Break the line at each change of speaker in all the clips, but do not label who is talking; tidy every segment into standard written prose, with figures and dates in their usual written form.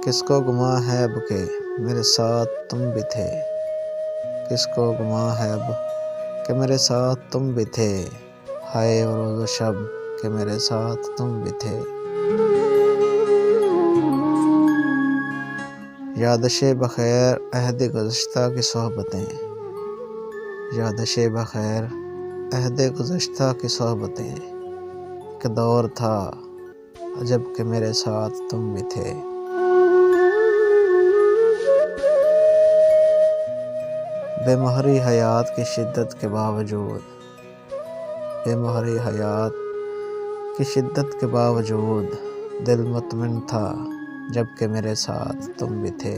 किसको गुमा है अब के मेरे साथ तुम भी थे। किसको गुमा है अब कि मेरे साथ तुम भी थे। हाय वो रोज़ व शब कि मेरे साथ तुम भी थे। यादशे बखैर अहद गुज़श्ता की सोहबतें। यादशे बखैर अहद गुज़श्ता की सोहबतें। एक दौर था अजब के मेरे साथ तुम भी थे। बेमोहरी हयात की शिद्दत के बावजूद, बेमोहरी हयात की शिद्दत के बावजूद दिल मुतमिन था जबकि मेरे साथ तुम भी थे।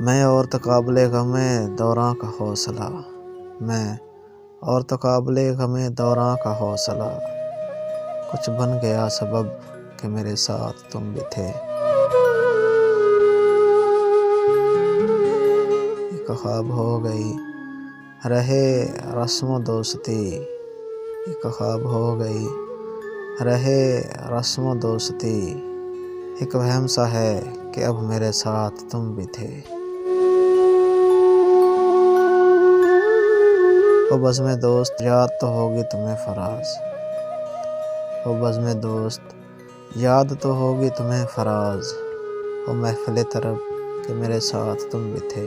मैं और तकाबले गमे दौरां का हौसला, मैं और तकाबले गमे दौरां का हौसला, कुछ बन गया सबब कि मेरे साथ तुम भी थे। एक ख्वाब हो गई रहे रस्म दोस्ती, एक ख्वाब हो गई रहे रस्म दोस्ती, एक वहम सा है कि अब मेरे साथ तुम भी थे। ओ बज़्म दोस्त याद तो होगी तुम्हें फराज, ओ बज़्म दोस्त याद तो होगी तुम्हें फराज, ओ महफ़िल तरब कि मेरे साथ तुम भी थे।